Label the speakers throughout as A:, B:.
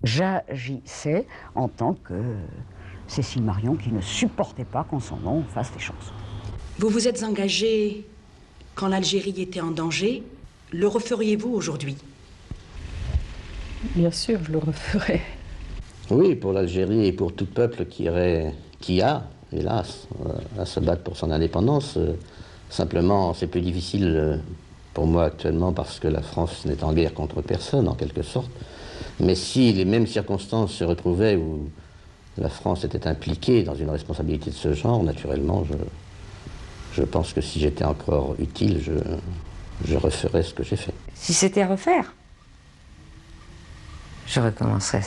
A: J'agissais en tant que Cécile Marion qui ne supportait pas qu'en son nom on fasse des choses.
B: Vous vous êtes engagé quand l'Algérie était en danger. Le referiez-vous aujourd'hui?
C: Bien sûr, je le referai.
D: Oui, pour l'Algérie et pour tout peuple qui a, hélas, à se battre pour son indépendance. Simplement, c'est plus difficile pour moi actuellement parce que la France n'est en guerre contre personne, en quelque sorte. Mais si les mêmes circonstances se retrouvaient où la France était impliquée dans une responsabilité de ce genre, naturellement, je pense que si j'étais encore utile, je referais ce que j'ai fait.
E: Si c'était à refaire, je recommencerais.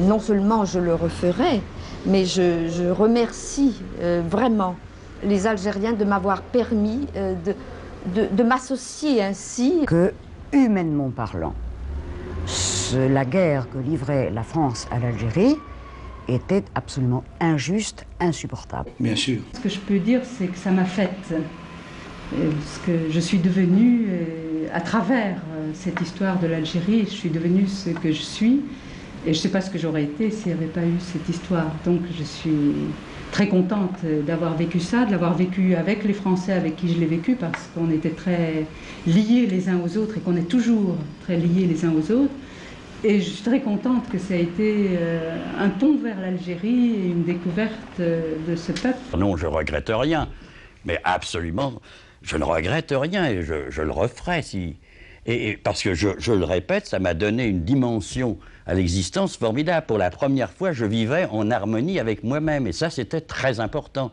F: Non seulement je le referais, mais je remercie vraiment les Algériens de m'avoir permis de m'associer ainsi.
A: Que, humainement parlant, la guerre que livrait la France à l'Algérie était absolument injuste, insupportable.
G: Bien sûr.
C: Ce que je peux dire, c'est que ça m'a faite. Ce que je suis devenue, à travers cette histoire de l'Algérie, je suis devenue ce que je suis. Et je ne sais pas ce que j'aurais été s'il n'y avait pas eu cette histoire. Donc je suis très contente d'avoir vécu ça, de l'avoir vécu avec les Français avec qui je l'ai vécu, parce qu'on était très liés les uns aux autres et qu'on est toujours très liés les uns aux autres. Et je suis très contente que ça a été un pont vers l'Algérie et une découverte de ce peuple.
H: Non, je ne regrette rien, mais absolument, je ne regrette rien et je le referai si... Et parce que je le répète, ça m'a donné une dimension à l'existence formidable. Pour la première fois, je vivais en harmonie avec moi-même et ça, c'était très important.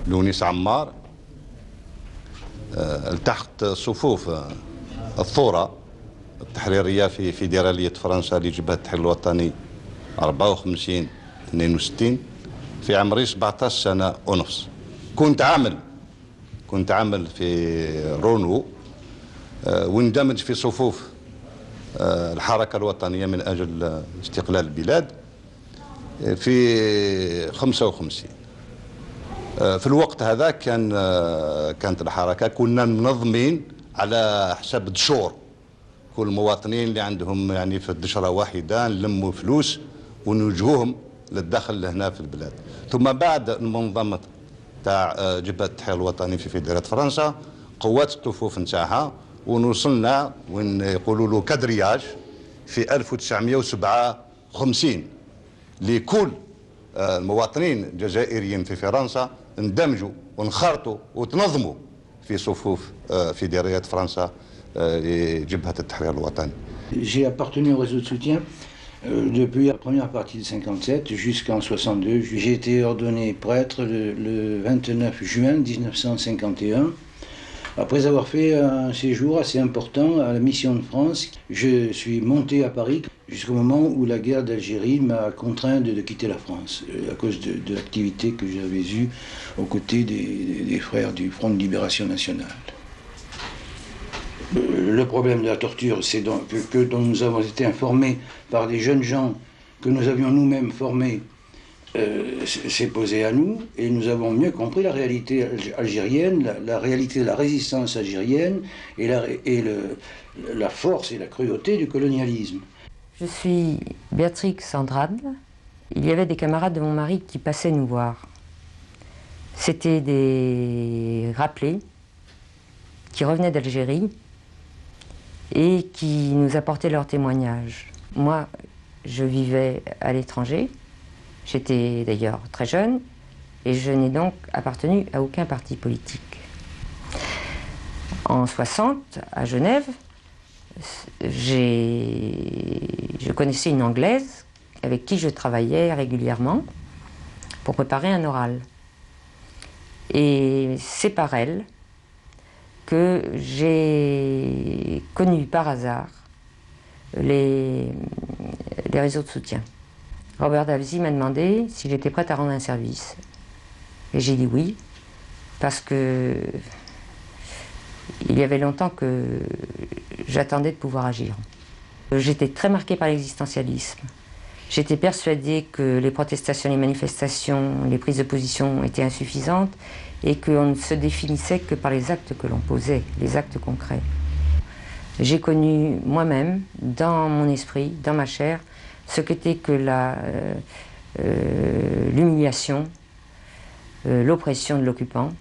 I: لونيس عمار التحقت صفوف الثورة التحريرية في فيدرالية فرنسا لجبهة التحرير الوطني 54 62 في عمري 17 سنة ونص. كنت عامل في رونو واندمج في صفوف الحركة الوطنية من أجل استقلال البلاد في 55. في الوقت هذا كانت الحركة كنا منظمين على حساب الدشور. كل المواطنين اللي عندهم يعني في الدشرة واحدة نلموا فلوس ونوجهوهم للدخل هنا في البلاد. ثم بعد المنظمة تاع جبهة التحرير الوطني في فيدرالية فرنسا قوات الصفوف نتاعها ونوصلنا وين يقولوا له كادرياج في 1957 لكل المواطنين الجزائريين في فرنسا اندمجوا وانخرطوا وتنظموا في صفوف فيدرالية فرنسا لجبهة التحرير الوطني.
G: J'ai appartenu au réseau de soutien depuis la première partie de 57 jusqu'en 62. J'ai été ordonné prêtre le 29 juin 1951. Après avoir fait un séjour assez important à la Mission de France, je suis monté à Paris jusqu'au moment où la guerre d'Algérie m'a contraint de quitter la France à cause de l'activité que j'avais eue aux côtés des frères du Front de Libération Nationale. Le problème de la torture, c'est que dont nous avons été informés par des jeunes gens que nous avions nous-mêmes formés, s'est posé à nous et nous avons mieux compris la réalité algérienne, la réalité de la résistance algérienne et la force et la cruauté du colonialisme.
E: Je suis Béatrix Andrade. Il y avait des camarades de mon mari qui passaient nous voir. C'était des rappelés qui revenaient d'Algérie et qui nous apportaient leurs témoignages. Moi, je vivais à l'étranger. J'étais d'ailleurs très jeune et je n'ai donc appartenu à aucun parti politique. En 60, à Genève, je connaissais une Anglaise avec qui je travaillais régulièrement pour préparer un oral. Et c'est par elle que j'ai connu par hasard les réseaux de soutien. Robert Davezy m'a demandé si j'étais prête à rendre un service. Et j'ai dit oui, parce que il y avait longtemps que j'attendais de pouvoir agir. J'étais très marquée par l'existentialisme. J'étais persuadée que les protestations, les manifestations, les prises de position étaient insuffisantes et qu'on ne se définissait que par les actes que l'on posait, les actes concrets. J'ai connu moi-même, dans mon esprit, dans ma chair, ce qu'était que l'humiliation, l'oppression de l'occupant,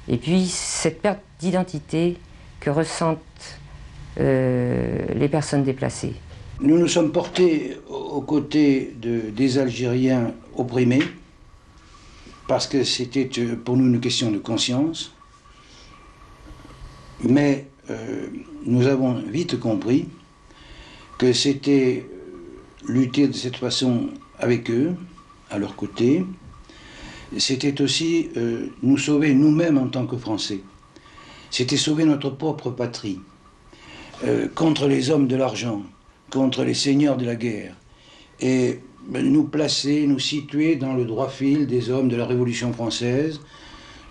E: et puis cette perte d'identité que ressentent les personnes déplacées.
G: Nous nous sommes portés aux côtés des Algériens opprimés, parce que c'était pour nous une question de conscience, mais nous avons vite compris que c'était lutter de cette façon avec eux, à leur côté, c'était aussi nous sauver nous-mêmes en tant que Français. C'était sauver notre propre patrie contre les hommes de l'argent, contre les seigneurs de la guerre, et nous placer, nous situer dans le droit fil des hommes de la Révolution française,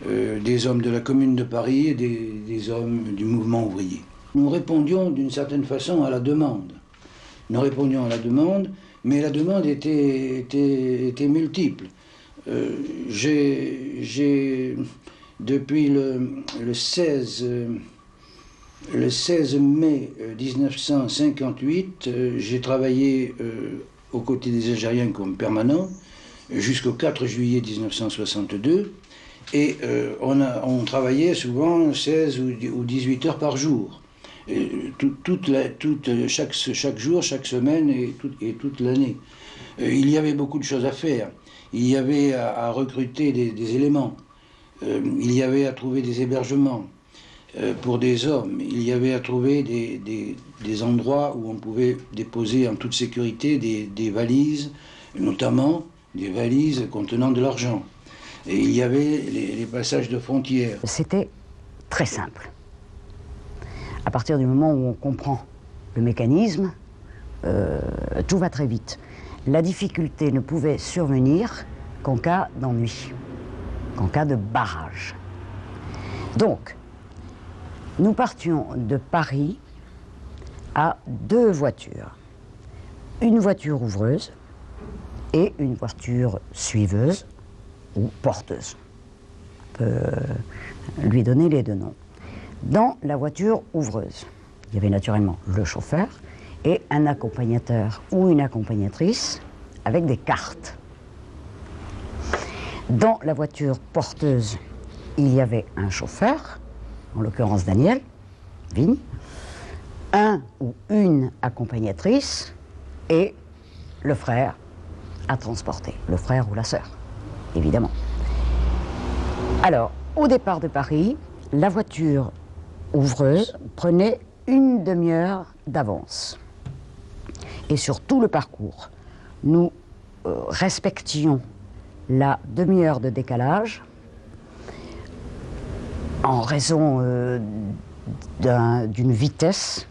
G: des hommes de la Commune de Paris et des hommes du mouvement ouvrier. Nous répondions d'une certaine façon à la demande. Nous répondions à la demande, mais la demande était multiple. Depuis le 16 mai 1958, j'ai travaillé aux côtés des Algériens comme permanent jusqu'au 4 juillet 1962, et on travaillait souvent 16 ou 18 heures par jour, chaque jour, chaque semaine et toute l'année. Il y avait beaucoup de choses à faire. Il y avait à recruter des éléments, il y avait à trouver des hébergements pour des hommes, il y avait à trouver des endroits où on pouvait déposer en toute sécurité des valises, notamment des valises contenant de l'argent. Et il y avait les passages de frontières.
A: C'était très simple. À partir du moment où on comprend le mécanisme, tout va très vite. La difficulté ne pouvait survenir qu'en cas d'ennui, qu'en cas de barrage. Donc, nous partions de Paris à 2 voitures. Une voiture ouvreuse et une voiture suiveuse ou porteuse. On peut lui donner les 2 noms. Dans la voiture ouvreuse, il y avait naturellement le chauffeur et un accompagnateur ou une accompagnatrice avec des cartes. Dans la voiture porteuse, il y avait un chauffeur, en l'occurrence Daniel Vigne, un ou une accompagnatrice et le frère à transporter, le frère ou la sœur, évidemment. Alors, au départ de Paris, la voiture ouvreuse prenait une demi-heure d'avance. Et sur tout le parcours, nous respections la demi-heure de décalage en raison d'une vitesse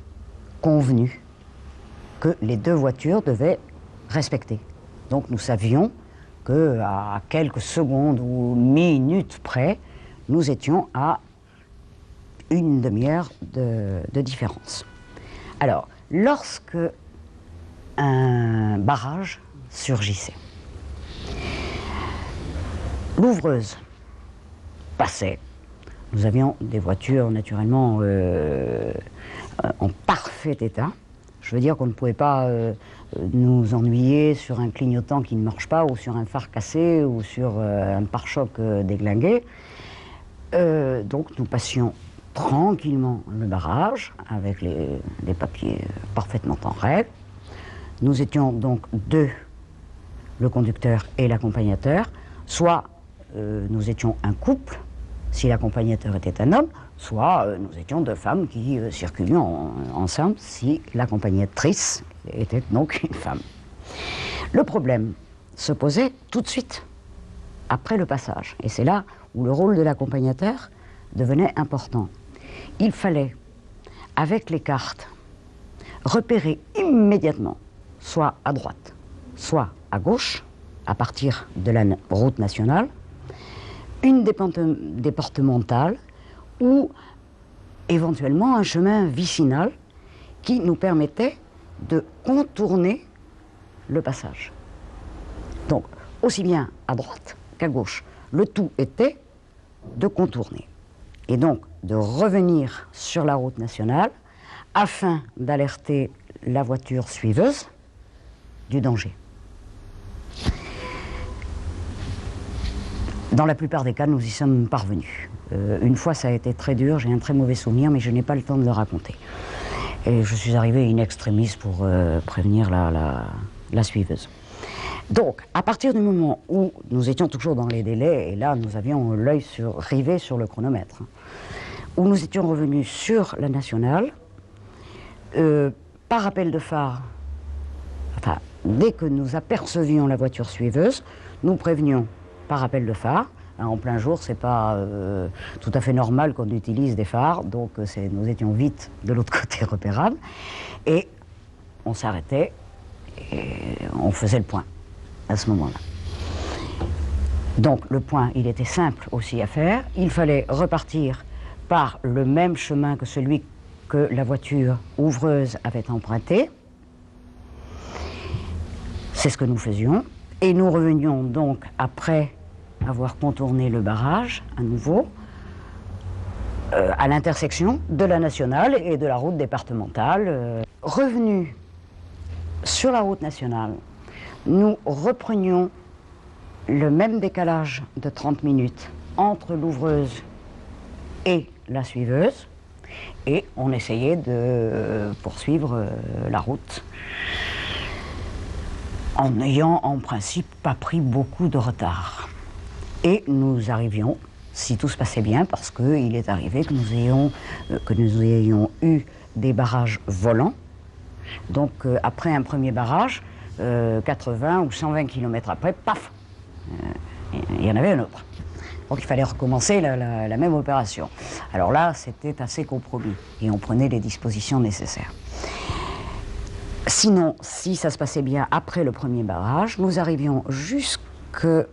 A: convenue que les 2 voitures devaient respecter. Donc nous savions qu'à quelques secondes ou minutes près, nous étions à une demi-heure de différence. Alors, lorsque un barrage surgissait, l'ouvreuse passait. Nous avions des voitures naturellement en parfait état. Je veux dire qu'on ne pouvait pas nous ennuyer sur un clignotant qui ne marche pas, ou sur un phare cassé, ou sur un pare-choc déglingué. Donc nous passions tranquillement le barrage, avec les papiers parfaitement en règle. Nous étions donc 2, le conducteur et l'accompagnateur, soit nous étions un couple, si l'accompagnateur était un homme, soit nous étions deux femmes qui circulions ensemble si l'accompagnatrice était donc une femme. Le problème se posait tout de suite après le passage, et c'est là où le rôle de l'accompagnateur devenait important. Il fallait, avec les cartes, repérer immédiatement, soit à droite, soit à gauche, à partir de la route nationale, une départementale ou éventuellement un chemin vicinal qui nous permettait de contourner le passage. Donc, aussi bien à droite qu'à gauche, le tout était de contourner. Et donc, de revenir sur la route nationale afin d'alerter la voiture suiveuse du danger. Dans la plupart des cas, nous y sommes parvenus. Une fois, ça a été très dur, j'ai un très mauvais souvenir, mais je n'ai pas le temps de le raconter. Et je suis arrivé in extremis pour prévenir la suiveuse. Donc, à partir du moment où nous étions toujours dans les délais, et là, nous avions l'œil rivé sur le chronomètre, où nous étions revenus sur la nationale, par appel de phare, enfin, dès que nous apercevions la voiture suiveuse, nous prévenions par appel de phare. En plein jour, c'est pas tout à fait normal qu'on utilise des phares, donc nous étions vite de l'autre côté repérables, et on s'arrêtait et on faisait le point à ce moment-là. Donc le point, il était simple aussi à faire. Il fallait repartir par le même chemin que celui que la voiture ouvreuse avait emprunté. C'est ce que nous faisions. Et nous revenions donc après avoir contourné le barrage à nouveau à l'intersection de la nationale et de la route départementale. Revenus sur la route nationale, nous reprenions le même décalage de 30 minutes entre l'ouvreuse et la suiveuse, et on essayait de poursuivre la route en n'ayant en principe pas pris beaucoup de retard. Et nous arrivions, si tout se passait bien, parce qu'il est arrivé que nous ayons eu des barrages volants. Donc après un premier barrage, 80 ou 120 km après, paf, il y en avait un autre. Donc il fallait recommencer la même opération. Alors là, c'était assez compromis et on prenait les dispositions nécessaires. Sinon, si ça se passait bien après le premier barrage, nous arrivions jusqu'au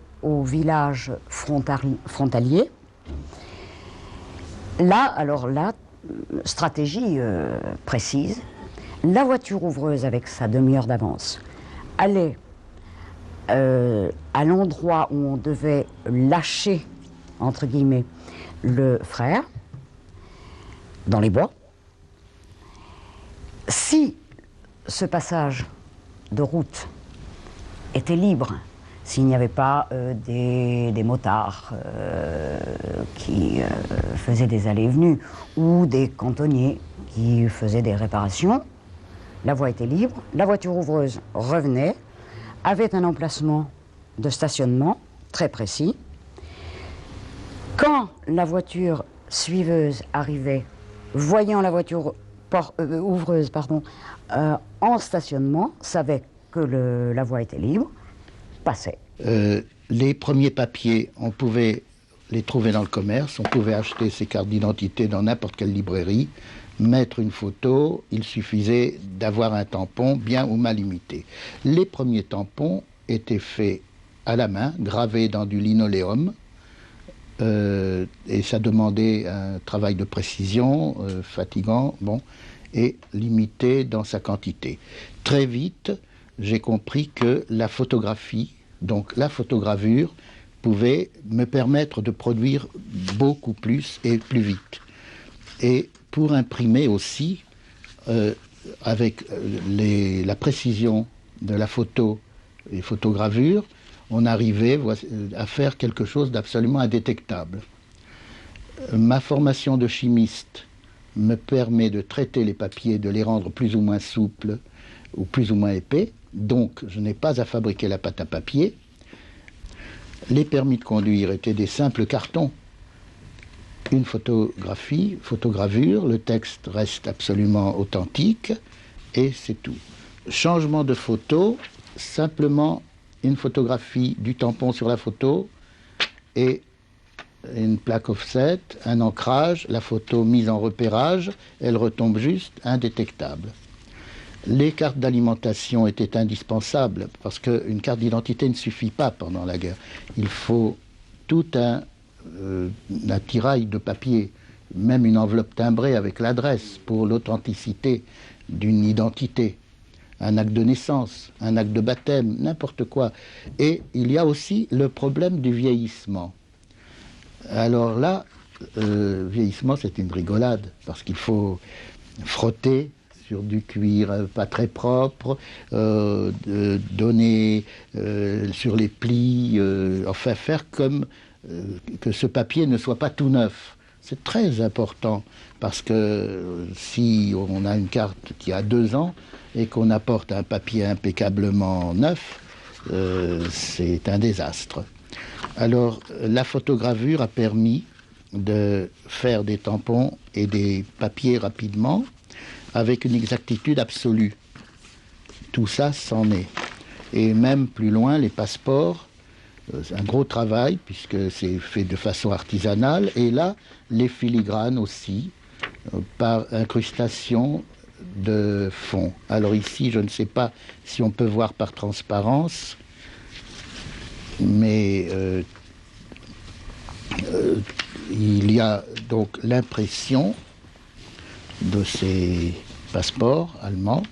A: village frontalier. Là, alors là, stratégie précise, la voiture ouvreuse avec sa demi-heure d'avance allait à l'endroit où on devait lâcher, entre guillemets, le frère, dans les bois. Si ce passage de route était libre, s'il n'y avait pas des motards qui faisaient des allées et venues, ou des cantonniers qui faisaient des réparations, la voie était libre, la voiture ouvreuse revenait, avait un emplacement de stationnement très précis. Quand la voiture suiveuse arrivait, voyant la voiture ouvreuse en stationnement, savait que la voie était libre, passait.
J: Les premiers papiers, on pouvait les trouver dans le commerce, on pouvait acheter ses cartes d'identité dans n'importe quelle librairie, mettre une photo, il suffisait d'avoir un tampon bien ou mal imité. Les premiers tampons étaient faits à la main, gravés dans du linoléum, et ça demandait un travail de précision fatigant, bon, et limité dans sa quantité. Très vite, j'ai compris que la photographie, donc la photogravure, pouvait me permettre de produire beaucoup plus et plus vite. Et pour imprimer aussi, avec la précision de la photo et photogravure, on arrivait à faire quelque chose d'absolument indétectable. Ma formation de chimiste me permet de traiter les papiers, de les rendre plus ou moins souples ou plus ou moins épais, donc je n'ai pas à fabriquer la pâte à papier. Les permis de conduire étaient des simples cartons. une photogravure, le texte reste absolument authentique et c'est tout. Changement de photo, simplement une photographie du tampon sur la photo et une plaque offset, un ancrage, la photo mise en repérage, elle retombe juste, indétectable. Les cartes d'alimentation étaient indispensables parce qu'une carte d'identité ne suffit pas pendant la guerre. Il faut tout un attirail de papier, même une enveloppe timbrée avec l'adresse pour l'authenticité d'une identité, un acte de naissance, un acte de baptême, n'importe quoi. Et il y a aussi le problème du vieillissement. Alors là, vieillissement, c'est une rigolade, parce qu'il faut frotter sur du cuir pas très propre, donner sur les plis, enfin faire comme que ce papier ne soit pas tout neuf. C'est très important, parce que si on a une carte qui a 2 ans et qu'on apporte un papier impeccablement neuf, c'est un désastre. Alors, la photogravure a permis de faire des tampons et des papiers rapidement, avec une exactitude absolue. Tout ça s'en est. Et même plus loin, les passeports, c'est un gros travail, puisque c'est fait de façon artisanale, et là, les filigranes aussi, par incrustation de fond. Alors ici, je ne sais pas si on peut voir par transparence, mais il y a donc l'impression de ces passeports allemands,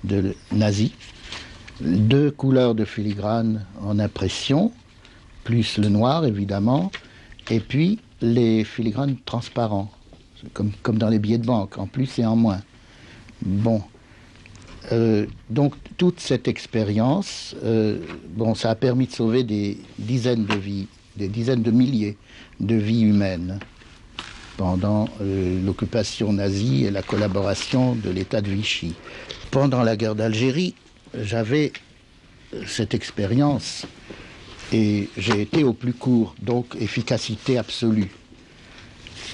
J: de nazis, 2 couleurs de filigrane en impression, plus le noir évidemment, et puis les filigranes transparents, comme dans les billets de banque, en plus et en moins. Bon. Donc toute cette expérience, ça a permis de sauver des dizaines de vies, des dizaines de milliers de vies humaines pendant l'occupation nazie et la collaboration de l'État de Vichy. Pendant la guerre d'Algérie, j'avais cette expérience et j'ai été au plus court, donc efficacité absolue.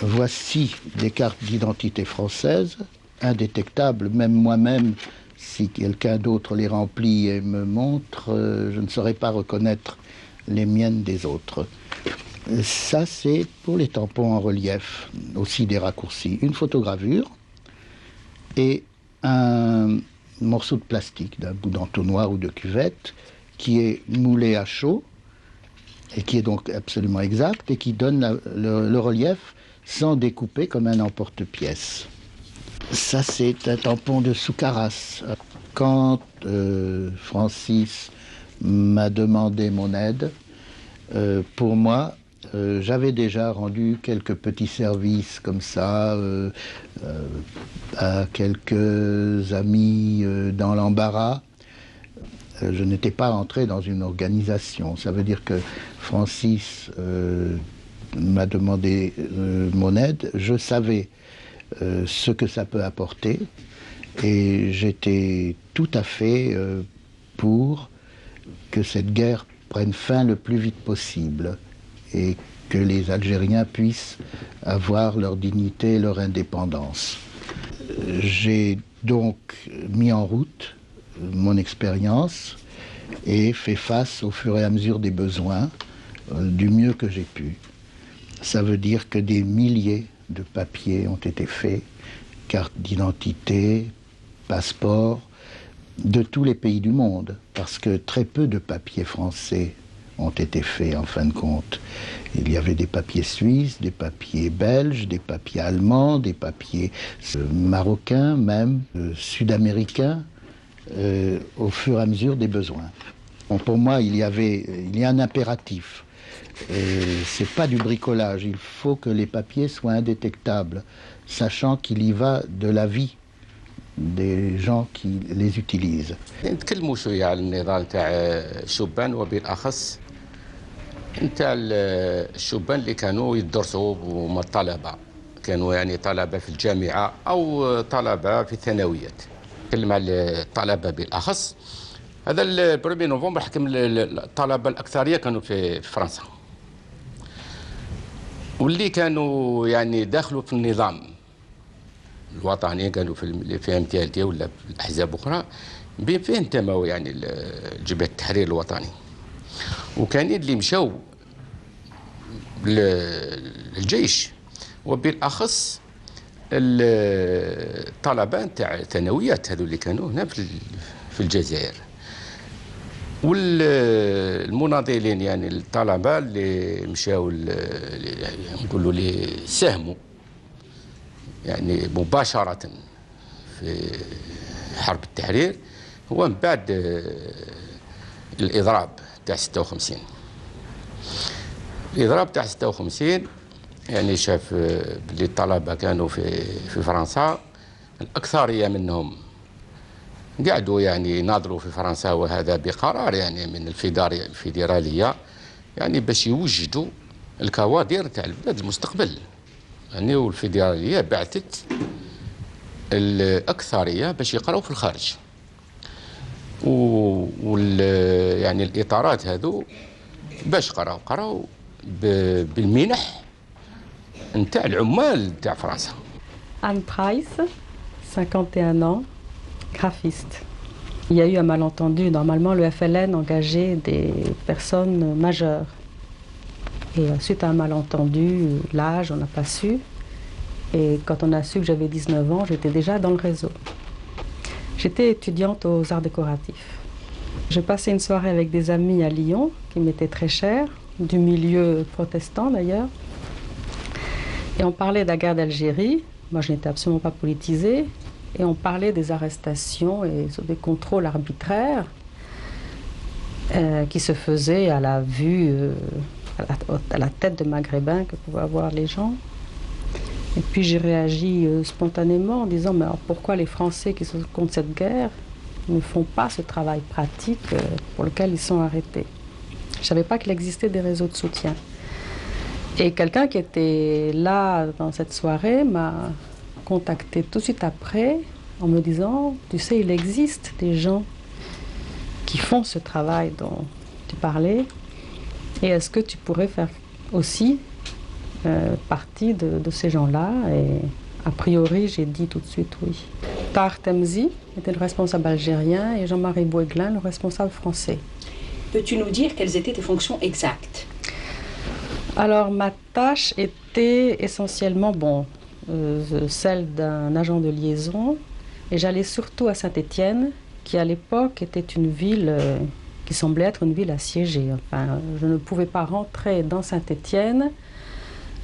J: Voici des cartes d'identité françaises, indétectables, même moi-même, si quelqu'un d'autre les remplit et me montre, je ne saurais pas reconnaître les miennes des autres. Ça, c'est pour les tampons en relief, aussi des raccourcis. Une photogravure et un morceau de plastique, d'un bout d'entonnoir ou de cuvette, qui est moulé à chaud, et qui est donc absolument exact, et qui donne le relief sans découper comme un emporte-pièce. Ça, c'est un tampon de Soukaras. Quand Francis m'a demandé mon aide, pour moi, j'avais déjà rendu quelques petits services comme ça à quelques amis dans l'embarras. Je n'étais pas entré dans une organisation. Ça veut dire que Francis m'a demandé mon aide. Je savais ce que ça peut apporter et j'étais tout à fait pour que cette guerre prenne fin le plus vite possible et que les Algériens puissent avoir leur dignité et leur indépendance. J'ai donc mis en route mon expérience et fait face au fur et à mesure des besoins du mieux que j'ai pu. Ça veut dire que des milliers de papiers ont été faits, cartes d'identité, passeports, de tous les pays du monde, parce que très peu de papiers français ont été faits en fin de compte. Il y avait des papiers suisses, des papiers belges, des papiers allemands, des papiers marocains même, sud-américains, au fur et à mesure des besoins. Bon, pour moi, il y a un impératif. C'est pas du bricolage, il faut que les papiers soient indétectables, sachant qu'il y va de la vie des gens qui les utilisent.
K: نتكلموا شويه على النضال تاع الشبان وبالاخص نتاع الشبان اللي كانوا يدرسوا هما الطلبه كانوا يعني طلبه في الجامعه او طلبه في الثانويات. نتكلم على الطلبه بالاخص. هذا البرومي نوفمبر حكم الطلبه الاكثريه كانوا في فرنسا. واللي كانوا يعني داخلوا في النظام الوطني، كانوا في MTLT ولا في الأحزاب أخرى، فين انتموا يعني لجبهة التحرير الوطني. وكاين اللي مشاو للجيش، وبالأخص الطلبة نتاع الثانويات هذو اللي كانوا هنا في الجزائر، والمناضلين يعني الطلبة اللي مشاو نقولوا اللي ساهموا يعني مباشرة في حرب التحرير، هو من بعد الإضراب تاع 56. الإضراب تاع 56 يعني شاف بلي الطلبة كانوا في فرنسا، الأكثرية منهم قعدوا يعني يناضلوا في فرنسا، وهذا بقرار يعني من الفيدرالية، يعني باش يوجدوا الكوادر تاع البلاد المستقبل يعني. والفيدرالية بعثت الأكثرية باش يقراوا في الخارج، يعني الإطارات هذو باش قراوا بالمنح نتاع العمال نتاع فرنسا.
L: Anne Price, 51 ans, graphiste. Il y a eu un malentendu. Normalement, le FLN engageait des personnes majeures. Et suite à un malentendu, l'âge, on n'a pas su. Et quand on a su que j'avais 19 ans, j'étais déjà dans le réseau. J'étais étudiante aux arts décoratifs. J'ai passé une soirée avec des amis à Lyon, qui m'étaient très chers, du milieu protestant d'ailleurs. Et on parlait de la guerre d'Algérie. Moi, je n'étais absolument pas politisée. Et on parlait des arrestations et des contrôles arbitraires qui se faisaient à la vue, à la tête de maghrébins que pouvaient avoir les gens. Et puis j'ai réagi spontanément en disant mais alors pourquoi les Français qui sont contre cette guerre ne font pas ce travail pratique pour lequel ils sont arrêtés. Je ne savais pas qu'il existait des réseaux de soutien. Et quelqu'un qui était là dans cette soirée m'a contacté tout de suite après en me disant tu sais, il existe des gens qui font ce travail dont tu parlais, et est-ce que tu pourrais faire aussi partie de ces gens-là? Et a priori, j'ai dit tout de suite oui. Tahar Temzi était le responsable algérien et Jean-Marie Boueglin le responsable français.
B: Peux-tu nous dire quelles étaient tes fonctions exactes?
L: Alors, ma tâche était essentiellement celle d'un agent de liaison, et j'allais surtout à Saint-Étienne, qui à l'époque était une ville qui semblait être une ville assiégée. Enfin, je ne pouvais pas rentrer dans Saint-Étienne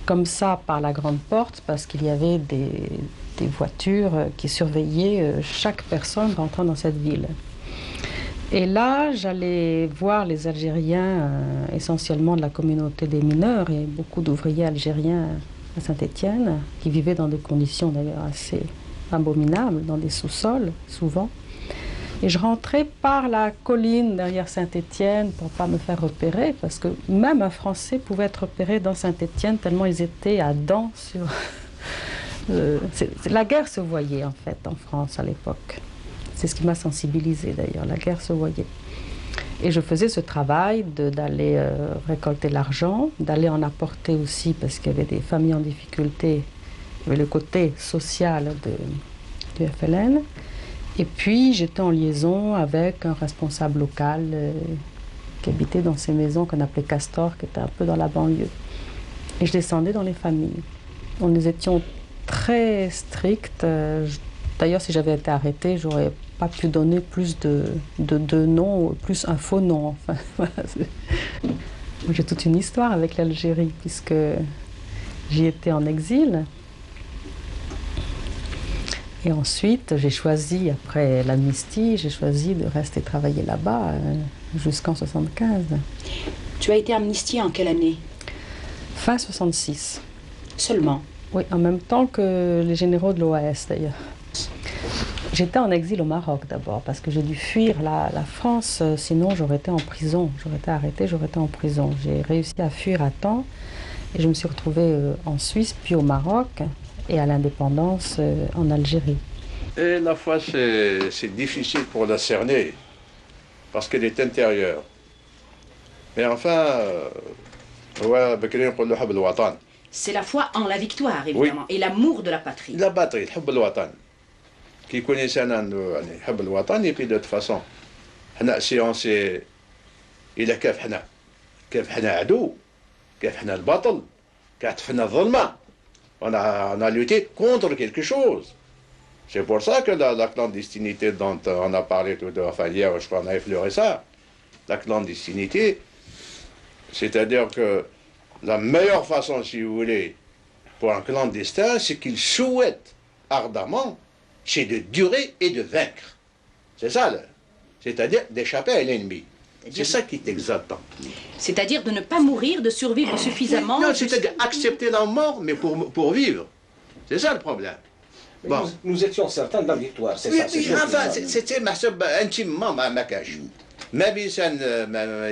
L: comme ça par la grande porte, parce qu'il y avait des voitures qui surveillaient chaque personne rentrant dans cette ville. Et là, j'allais voir les Algériens, essentiellement de la communauté des mineurs, et beaucoup d'ouvriers algériens à Saint-Étienne, qui vivaient dans des conditions d'ailleurs assez abominables, dans des sous-sols, souvent. Et je rentrais par la colline derrière Saint-Étienne pour ne pas me faire repérer, parce que même un Français pouvait être repéré dans Saint-Étienne, tellement ils étaient à dents sur... La guerre se voyait en fait en France à l'époque. C'est ce qui m'a sensibilisée d'ailleurs, la guerre se voyait. Et je faisais ce travail d'aller récolter l'argent, d'aller en apporter aussi, parce qu'il y avait des familles en difficulté, il y avait le côté social du FLN. Et puis j'étais en liaison avec un responsable local qui habitait dans ces maisons qu'on appelait Castor, qui était un peu dans la banlieue. Et je descendais dans les familles. Nous étions très stricts. D'ailleurs, si j'avais été arrêtée, j'aurais pas pu donner plus de noms, plus un faux nom. Enfin, voilà. J'ai toute une histoire avec l'Algérie, puisque j'y étais en exil. Et ensuite, j'ai choisi, après l'amnistie, j'ai choisi de rester travailler là-bas jusqu'en 75.
B: Tu as été amnistié en quelle année?
L: Fin 66.
B: Seulement?
L: Oui, en même temps que les généraux de l'OAS d'ailleurs. J'étais en exil au Maroc d'abord, parce que j'ai dû fuir la France, sinon j'aurais été en prison. J'aurais été arrêtée, j'aurais été en prison. J'ai réussi à fuir à temps et je me suis retrouvée en Suisse, puis au Maroc, et à l'indépendance en Algérie.
M: Et la foi, c'est difficile pour la cerner, parce qu'elle est intérieure. Mais enfin,
B: C'est la foi en la victoire, évidemment, et l'amour de la patrie.
M: La patrie, الحب الوطن. كي يكون إنسان عنده يعني يحب الوطن يبي دو فاسون. حنا سيونسي إلا كيف حنا عدو، كيف حنا البطل، كيف حنا الظلمة. On a lutté contre quelque chose. C'est pour ça que la clandestinité dont on a parlé tout à l'heure, enfin hier, je crois qu'on a effleuré ça. La clandestinité, c'est-à-dire que la meilleure façon, si vous voulez, pour un clandestin, c'est qu'il souhaite ardemment, c'est de durer et de vaincre. C'est ça, c'est-à-dire d'échapper à l'ennemi. C'est ça qui est exaltant.
B: C'est-à-dire de ne pas mourir, de survivre suffisamment.
M: Non, c'est-à-dire accepter la mort, mais pour vivre. C'est ça le problème.
N: Bon. Nous étions certains de la victoire, c'est
M: oui,
N: ça.
M: Oui, enfin, c'était intimement ma cache. Même si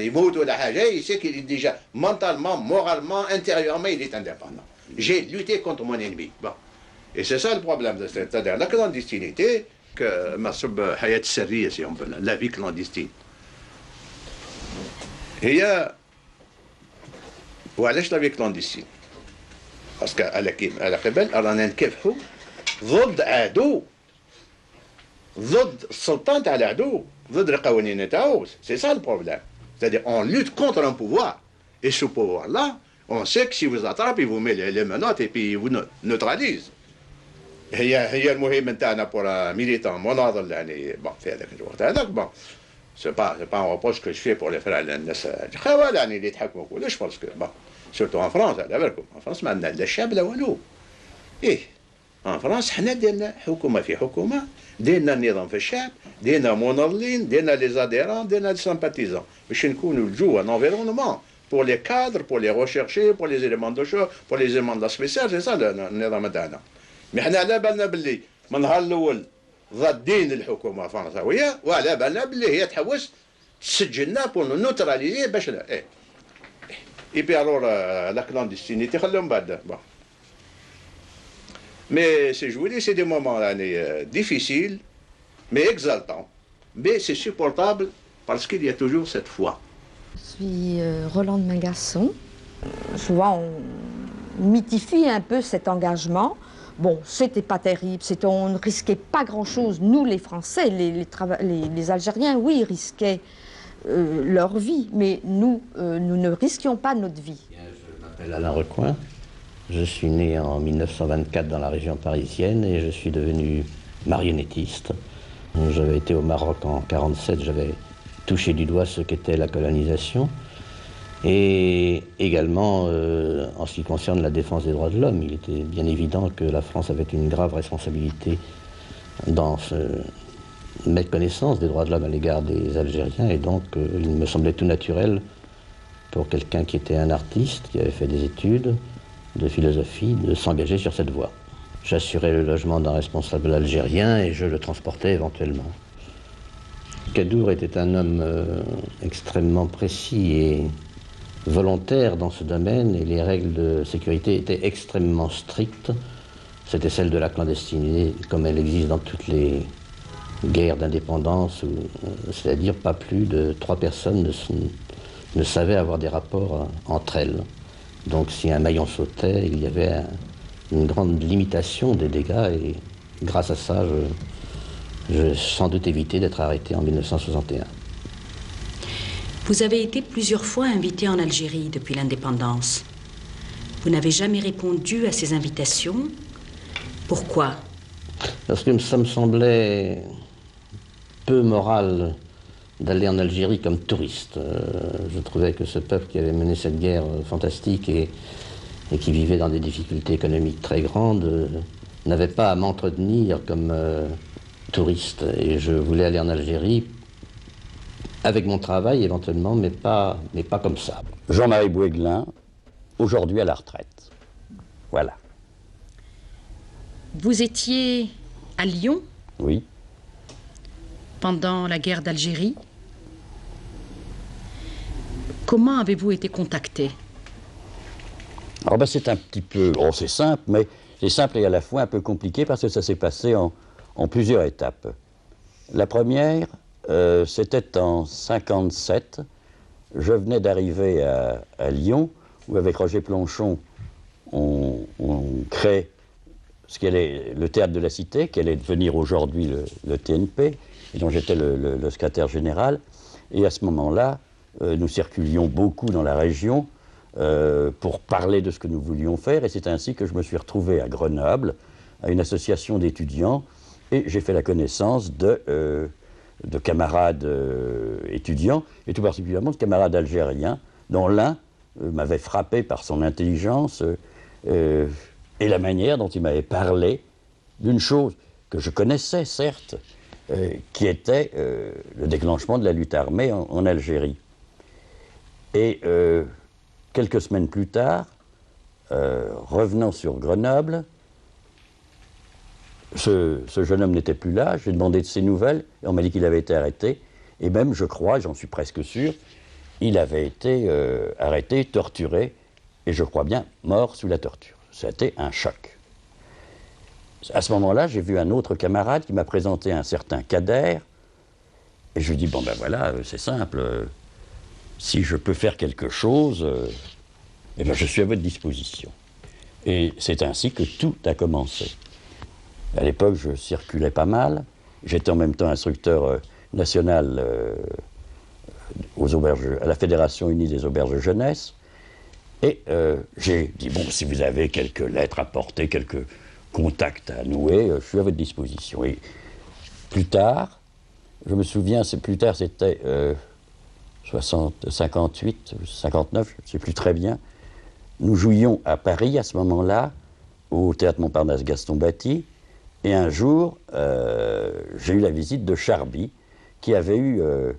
M: il mourut ou la haja, il sait qu'il est déjà mentalement, moralement, intérieurement, il est indépendant. J'ai lutté contre mon ennemi. Bon. Et c'est ça le problème, c'est-à-dire la clandestinité, que hayat sirriya, si on peut, la vie clandestine. هي وعلاش لا في كلونديستين؟ باسكو على قبل رانا نكافحوا ضد عدو، ضد السلطان تاع العدو، ضد القوانين تاعو. سي سا البروبليم. C'est-à-dire on lutte contre un pouvoir et ce pouvoir là on sait que si vous attrape il vous met les menottes et puis il vous neutralise. هي المهم نتاعنا pour un militant مناضل يعني بون في هذاك الوقت هذاك بون. C'est pas un reproche que je fais pour les frères الناس الخوال يعني اللي يتحكموا كلش باسكو بون سورتو ان فرنسا على بالكم ان فرنسا ما عندنا لا الشعب لا والو. ايه ان فرنسا حنا ديرنا حكومه في حكومه، ديرنا النظام في الشعب، ديرنا مناضلين، ديرنا لي زاديرون، ديرنا لي سامباتيزون باش نكونوا الجو ان انفيرونمون pour les cadres, pour les rechercher, pour les éléments de choix, pour les éléments de la spéciale, c'est ça النظام تاعنا. مي حنا على بالنا باللي من النهار الاول ضادين الحكومه الفرنساويه وعلى بالنا باللي هي تحوس تسجلنا بور نوتراليزي باش ايه اي بي الور لا كلاندستينيتي خليهم بعد بون. مي سي جولي سي دي مومون يعني ديفيسيل مي اكزالتون مي سي سوبورتابل parce qu'il y a toujours cette foi.
F: Je suis Roland de Mingasson. Souvent on mythifie un peu cet engagement. Bon, c'était pas terrible, on ne risquait pas grand-chose. Nous, les Français, les Algériens, oui, ils risquaient leur vie, mais nous, nous ne risquions pas notre vie.
D: Je m'appelle Alain Recoin, je suis né en 1924 dans la région parisienne et je suis devenu marionnettiste. J'avais été au Maroc en 1947, j'avais touché du doigt ce qu'était la colonisation. Et également, en ce qui concerne la défense des droits de l'homme, il était bien évident que la France avait une grave responsabilité dans mettre connaissance des droits de l'homme à l'égard des Algériens. Et donc, il me semblait tout naturel pour quelqu'un qui était un artiste, qui avait fait des études de philosophie, de s'engager sur cette voie. J'assurais le logement d'un responsable algérien et je le transportais éventuellement. Kadour était un homme extrêmement précis et volontaire dans ce domaine et les règles de sécurité étaient extrêmement strictes. C'était celle de la clandestinité comme elle existe dans toutes les guerres d'indépendance, c'est-à-dire pas plus de 3 personnes ne savaient avoir des rapports entre elles. Donc si un maillon sautait, il y avait une grande limitation des dégâts et grâce à ça, j'ai sans doute évité d'être arrêté en 1961.
B: Vous avez été plusieurs fois invité en Algérie depuis l'indépendance. Vous n'avez jamais répondu à ces invitations. Pourquoi?
D: Parce que ça me semblait peu moral d'aller en Algérie comme touriste. Je trouvais que ce peuple qui avait mené cette guerre fantastique et qui vivait dans des difficultés économiques très grandes n'avait pas à m'entretenir comme touriste. Et je voulais aller en Algérie avec mon travail éventuellement, mais pas comme ça.
H: Jean-Marie Bouéglin, aujourd'hui à la retraite. Voilà.
B: Vous étiez à Lyon?
H: Oui.
B: Pendant la guerre d'Algérie. Comment avez-vous été contacté?
H: Alors ben c'est un petit peu... Oh, c'est simple, mais c'est simple et à la fois un peu compliqué parce que ça s'est passé en plusieurs étapes. La première, c'était en 1957. Je venais d'arriver à Lyon, où avec Roger Planchon, on crée ce qu'elle est le Théâtre de la Cité, qui allait devenir aujourd'hui le TNP, et dont j'étais le secrétaire général. Et à ce moment-là, nous circulions beaucoup dans la région pour parler de ce que nous voulions faire, et c'est ainsi que je me suis retrouvé à Grenoble, à une association d'étudiants, et j'ai fait la connaissance de camarades étudiants, et tout particulièrement de camarades algériens, dont l'un m'avait frappé par son intelligence et la manière dont il m'avait parlé d'une chose que je connaissais, certes, qui était le déclenchement de la lutte armée en Algérie. Et quelques semaines plus tard, revenant sur Grenoble, ce jeune homme n'était plus là, j'ai demandé de ses nouvelles, et on m'a dit qu'il avait été arrêté, et même, je crois, j'en suis presque sûr, il avait été arrêté, torturé, et je crois bien mort sous la torture. C'était un choc. À ce moment-là, j'ai vu un autre camarade qui m'a présenté un certain Kader, et je lui ai dit, bon ben voilà, c'est simple, si je peux faire quelque chose, eh ben je suis à votre disposition. Et c'est ainsi que tout a commencé. À l'époque, je circulais pas mal, j'étais en même temps instructeur national à la Fédération unie des auberges jeunesse, et j'ai dit, bon, si vous avez quelques lettres à porter, quelques contacts à nouer, je suis à votre disposition. Et plus tard, je me souviens, c'était 58, 59, je ne sais plus très bien, nous jouions à Paris à ce moment-là, au Théâtre Montparnasse Gaston Batti, et un jour, j'ai eu la visite de Charby, qui était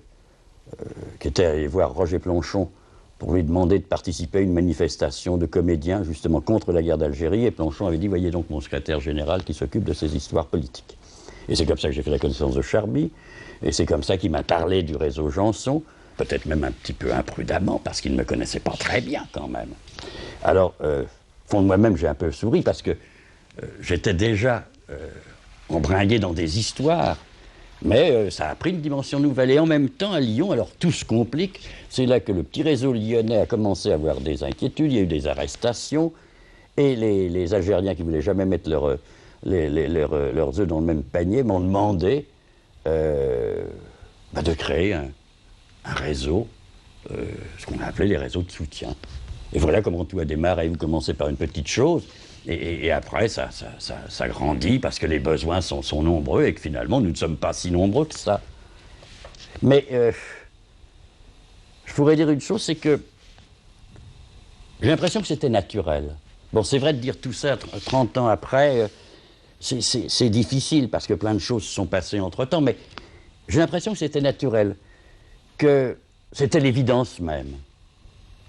H: allé voir Roger Planchon pour lui demander de participer à une manifestation de comédiens, justement contre la guerre d'Algérie, et Planchon avait dit, voyez donc mon secrétaire général qui s'occupe de ces histoires politiques. Et c'est comme ça que j'ai fait la connaissance de Charby, et c'est comme ça qu'il m'a parlé du réseau Janson, peut-être même un petit peu imprudemment, parce qu'il ne me connaissait pas très bien quand même. Alors, au fond de moi-même, j'ai un peu souri, parce que j'étais déjà embringué dans des histoires, mais ça a pris une dimension nouvelle. Et en même temps, à Lyon, alors tout se complique. C'est là que le petit réseau lyonnais a commencé à avoir des inquiétudes. Il y a eu des arrestations. Et les Algériens qui ne voulaient jamais mettre leurs œufs dans le même panier m'ont demandé de créer un réseau, ce qu'on a appelé les réseaux de soutien. Et voilà comment tout a démarré. Vous commencez par une petite chose. Et après, ça grandit parce que les besoins sont nombreux et que finalement, nous ne sommes pas si nombreux que ça. Mais je pourrais dire une chose, c'est que j'ai l'impression que c'était naturel. Bon, c'est vrai de dire tout ça 30 ans après, c'est difficile parce que plein de choses se sont passées entre-temps, mais j'ai l'impression que c'était naturel, que c'était l'évidence même.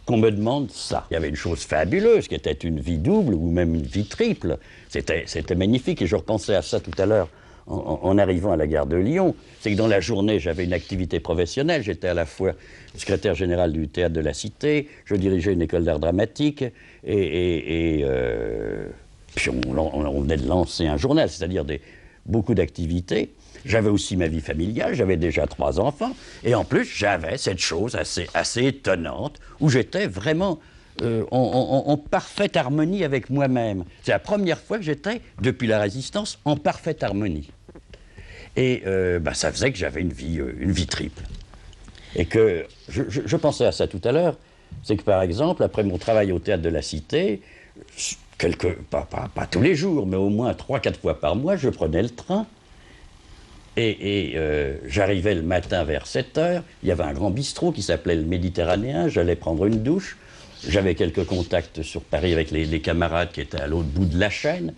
H: Qu'on me demande ça. Il y avait une chose fabuleuse qui était une vie double ou même une vie triple. C'était magnifique et je repensais à ça tout à l'heure en arrivant à la gare de Lyon. C'est que dans la journée, j'avais une activité professionnelle. J'étais à la fois secrétaire général du Théâtre de la Cité, je dirigeais une école d'art dramatique et puis on venait de lancer un journal, c'est-à-dire beaucoup d'activités. J'avais aussi ma vie familiale, j'avais déjà 3 enfants, et en plus j'avais cette chose assez étonnante, où j'étais vraiment en parfaite harmonie avec moi-même. C'est la première fois que j'étais, depuis la Résistance, en parfaite harmonie. Et ça faisait que j'avais une vie triple. Et que, je pensais à ça tout à l'heure, c'est que par exemple, après mon travail au Théâtre de la Cité, pas tous les jours, mais au moins 3-4 fois par mois, je prenais le train. Et j'arrivais le matin vers 7h, il y avait un grand bistrot qui s'appelait le Méditerranéen, j'allais prendre une douche, j'avais quelques contacts sur Paris avec les camarades qui étaient à l'autre bout de la chaîne,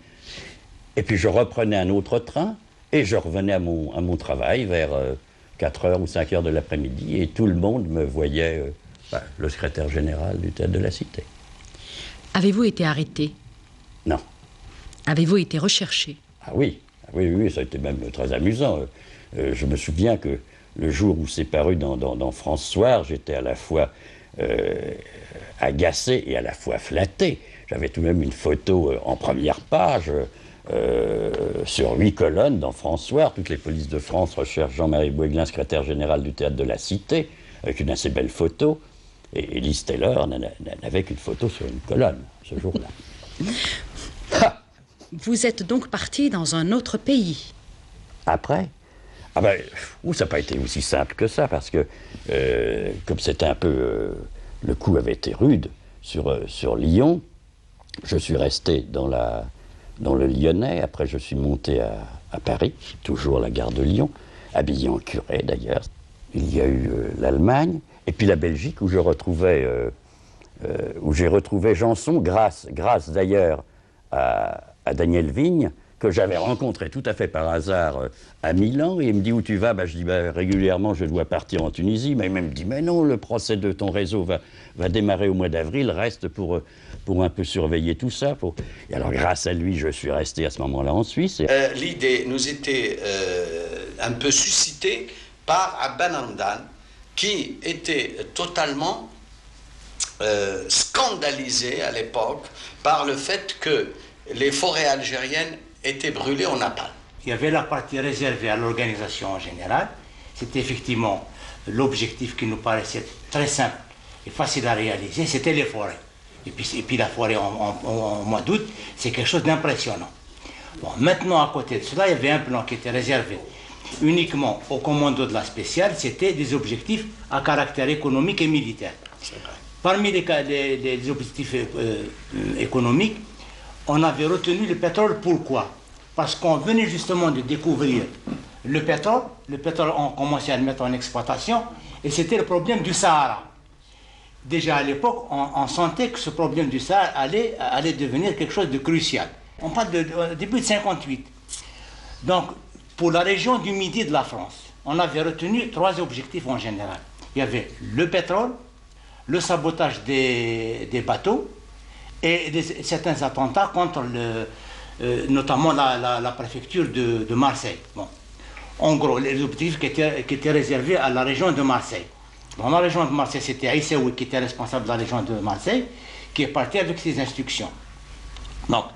H: et puis je reprenais un autre train, et je revenais à mon travail vers 4h ou 5h de l'après-midi, et tout le monde me voyait, le secrétaire général du Théâtre de la Cité.
B: Avez-vous été arrêté?
H: Non.
B: Avez-vous été recherché?
H: Ah oui. Oui, ça a été même très amusant. Je me souviens que le jour où c'est paru dans France Soir, j'étais à la fois agacé et à la fois flatté. J'avais tout de même une photo en première page, sur 8 colonnes dans France Soir. Toutes les polices de France recherchent Jean-Marie Bouéglin, secrétaire général du Théâtre de la Cité, avec une assez belle photo. Et Lise Taylor n'avait qu'une photo sur une colonne, ce jour-là.
B: Vous êtes donc parti dans un autre pays?
H: Après? Ah ben, ça n'a pas été aussi simple que ça, parce que comme c'était un peu... le coup avait été rude sur Lyon, je suis resté dans le Lyonnais, après je suis monté à Paris, toujours à la gare de Lyon, habillé en curé d'ailleurs. Il y a eu l'Allemagne, et puis la Belgique, où j'ai retrouvé Janson, grâce d'ailleurs à Daniel Vigne, que j'avais rencontré tout à fait par hasard à Milan, et il me dit où tu vas? Je dis régulièrement je dois partir en Tunisie, mais il me dit mais non, le procès de ton réseau va démarrer au mois d'avril, reste pour un peu surveiller tout ça. Et alors grâce à lui, je suis resté à ce moment-là en Suisse.
O: L'idée nous était un peu suscitée par Abban Hamdan, qui était totalement scandalisé à l'époque par le fait que les forêts algériennes étaient brûlées au napalm.
P: Il y avait la partie réservée à l'organisation en général. C'était effectivement l'objectif qui nous paraissait très simple et facile à réaliser, c'était les forêts. Et puis la forêt en mois d'août, c'est quelque chose d'impressionnant. Bon, maintenant, à côté de cela, il y avait un plan qui était réservé uniquement au commando de la spéciale. C'était des objectifs à caractère économique et militaire. Parmi les objectifs économiques, on avait retenu le pétrole. Pourquoi? Parce qu'on venait justement de découvrir le pétrole. Le pétrole, on commençait à le mettre en exploitation, et c'était le problème du Sahara. Déjà à l'époque, on sentait que ce problème du Sahara allait devenir quelque chose de crucial. On parle de début de 1958. Donc, pour la région du Midi de la France, on avait retenu 3 objectifs en général. Il y avait le pétrole, le sabotage des bateaux et certains attentats contre notamment la préfecture de Marseille. Bon. En gros, les objectifs qui étaient réservés à la région de Marseille. Dans la région de Marseille, c'était Aïssaoui qui était responsable de la région de Marseille, qui est parti avec ses instructions. Donc,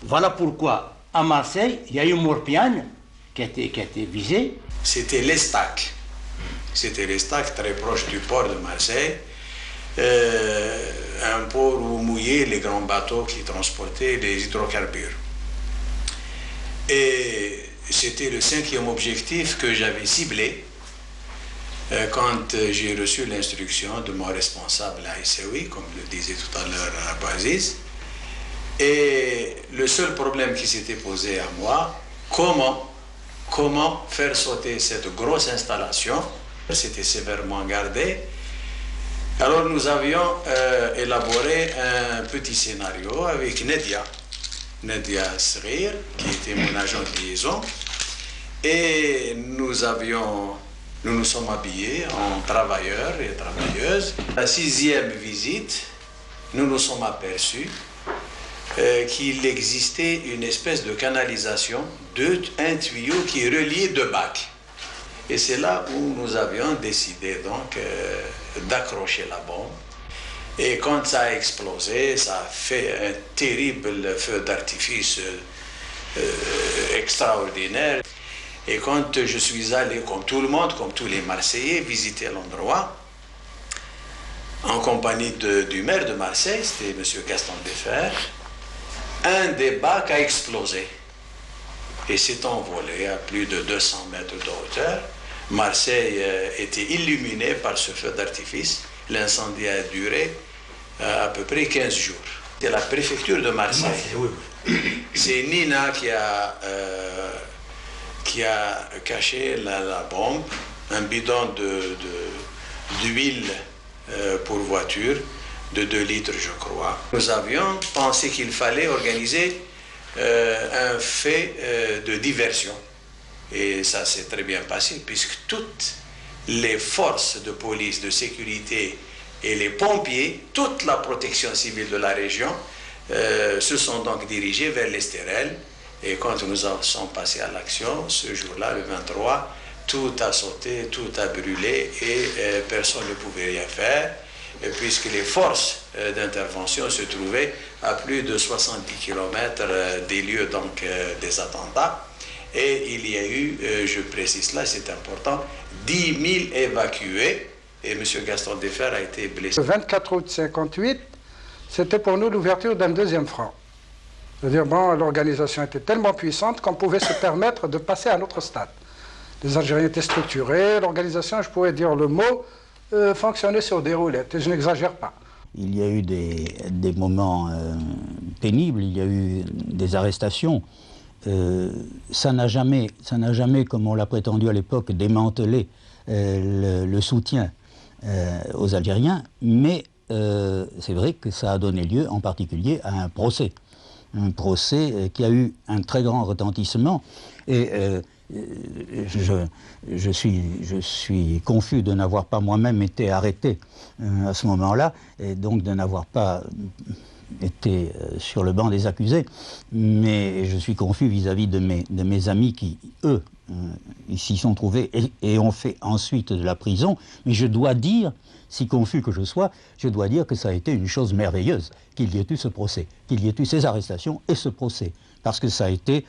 P: voilà pourquoi à Marseille, il y a eu Morpiane qui a été visé.
O: C'était l'Estac. C'était l'Estac, très proche du port de Marseille. Un port où mouillaient les grands bateaux qui transportaient les hydrocarbures. Et c'était le 5e objectif que j'avais ciblé quand j'ai reçu l'instruction de mon responsable à Aïssaoui, comme le disait tout à l'heure Abouaziz. Et le seul problème qui s'était posé à moi, comment faire sauter cette grosse installation. C'était sévèrement gardé. Alors nous avions élaboré un petit scénario avec Nadia Srir, qui était mon agent de liaison, et nous nous sommes habillés en travailleurs et travailleuses. La 6e visite, nous nous sommes aperçus qu'il existait une espèce de canalisation, un tuyau qui est relié 2 bacs. Et c'est là où nous avions décidé donc d'accrocher la bombe. Et quand ça a explosé, ça a fait un terrible feu d'artifice extraordinaire. Et quand je suis allé, comme tout le monde, comme tous les Marseillais, visiter l'endroit, en compagnie du maire de Marseille, c'était M. Gaston Defferre, un des bacs a explosé et s'est envolé à plus de 200 mètres de hauteur. Marseille était illuminée par ce feu d'artifice. L'incendie a duré à peu près 15 jours. C'est la préfecture de Marseille. C'est Nina qui a caché la bombe, un bidon d'huile pour voiture de 2 litres, je crois. Nous avions pensé qu'il fallait organiser un fait de diversion. Et ça s'est très bien passé, puisque toutes les forces de police, de sécurité et les pompiers, toute la protection civile de la région, se sont donc dirigés vers l'Estérel. Et quand nous sommes passés à l'action, ce jour-là, le 23, tout a sauté, tout a brûlé et personne ne pouvait rien faire, puisque les forces d'intervention se trouvaient à plus de 70 km des lieux donc, des attentats. Et il y a eu, je précise là, c'est important, 10 000 évacués et M. Gaston Defferre a été blessé.
Q: Le 24 août 1958, c'était pour nous l'ouverture d'un 2e front. C'est-à-dire, bon, l'organisation était tellement puissante qu'on pouvait se permettre de passer à un autre stade. Les Algériens étaient structurés, l'organisation, je pourrais dire le mot, fonctionnait sur des roulettes, et je n'exagère pas.
R: Il y a eu des moments pénibles, il y a eu des arrestations. Ça n'a jamais, comme on l'a prétendu à l'époque, démantelé le soutien aux Algériens, mais c'est vrai que ça a donné lieu en particulier à un procès qui a eu un très grand retentissement. Et je suis confus de n'avoir pas moi-même été arrêté à ce moment-là, et donc de n'avoir pas été sur le banc des accusés, mais je suis confus vis-à-vis de mes amis qui, eux, s'y sont trouvés et ont fait ensuite de la prison. Mais je dois dire, si confus que je sois, je dois dire que ça a été une chose merveilleuse qu'il y ait eu ce procès, qu'il y ait eu ces arrestations et ce procès. Parce que ça a été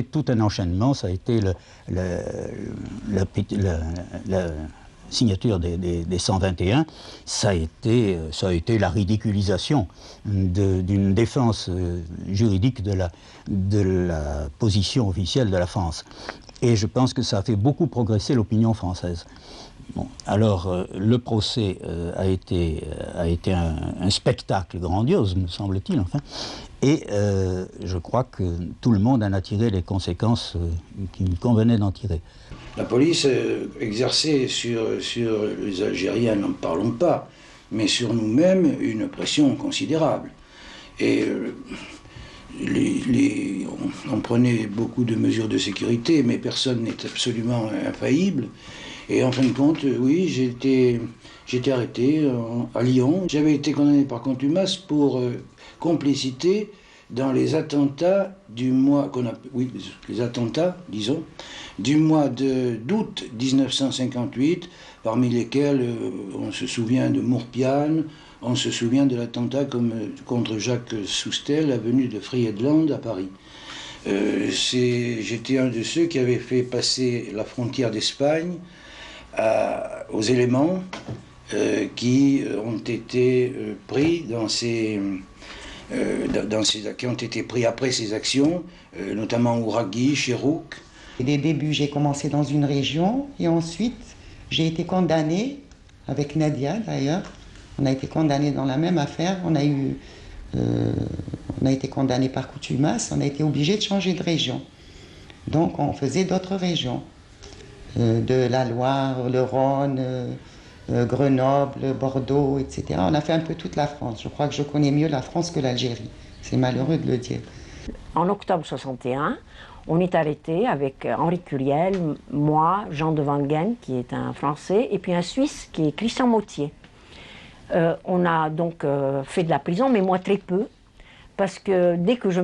R: tout un enchaînement, ça a été la signature des 121, ça a été la ridiculisation d'une défense juridique de la position officielle de la France. Et je pense que ça a fait beaucoup progresser l'opinion française. Bon, alors, le procès a été un spectacle grandiose, me semble-t-il, enfin, et je crois que tout le monde en a tiré les conséquences qu'il convenait d'en tirer.
G: La police exerçait sur les Algériens, n'en parlons pas, mais sur nous-mêmes, une pression considérable. Et on prenait beaucoup de mesures de sécurité, mais personne n'est absolument infaillible. Et en fin de compte, oui, j'étais arrêté à Lyon. J'avais été condamné par contumace pour complicité dans les attentats du mois les attentats, disons, du mois d'août 1958, parmi lesquels on se souvient de Mourpiane, on se souvient de l'attentat contre Jacques Soustel, avenue de Friedland à Paris. J'étais un de ceux qui avaient fait passer la frontière d'Espagne aux éléments qui ont été pris qui ont été pris après ces actions, notamment Ouragui, Chérouk.
S: Dès le début, j'ai commencé dans une région et ensuite j'ai été condamné, avec Nadia d'ailleurs. On a été condamné dans la même affaire. On a été condamné par contumace. On a été obligé de changer de région. Donc on faisait d'autres régions, de la Loire, le Rhône, Grenoble, Bordeaux, etc. On a fait un peu toute la France. Je crois que je connais mieux la France que l'Algérie. C'est malheureux de le dire.
T: En octobre 61, on est arrêté avec Henri Curiel, moi, Jean de Wangen, qui est un Français, et puis un Suisse qui est Christian Mautier. On a donc fait de la prison, mais moi très peu, parce que dès que je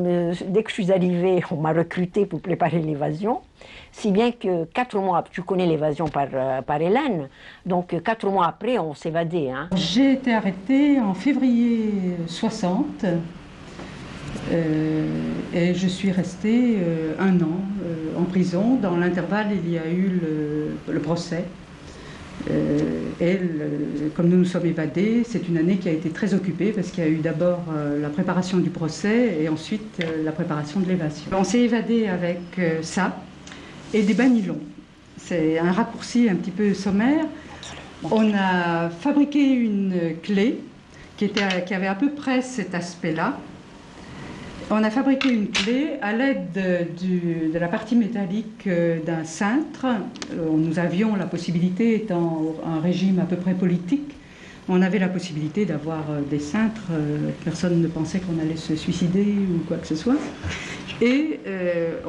T: suis arrivée, on m'a recruté pour préparer l'évasion, si bien que 4 mois, tu connais l'évasion par Hélène, donc 4 mois après, on s'évadait. Hein.
C: J'ai été arrêtée en février 60, et je suis restée 1 an en prison. Dans l'intervalle, il y a eu le procès. Comme nous nous sommes évadés, c'est une année qui a été très occupée parce qu'il y a eu d'abord la préparation du procès et ensuite la préparation de l'évasion. On s'est évadé avec ça et des banylons. C'est un raccourci un petit peu sommaire. On a fabriqué une clé qui avait à peu près cet aspect-là. On a fabriqué une clé à l'aide de la partie métallique d'un cintre. Nous avions la possibilité, étant un régime à peu près politique, on avait la possibilité d'avoir des cintres. Personne ne pensait qu'on allait se suicider ou quoi que ce soit. Et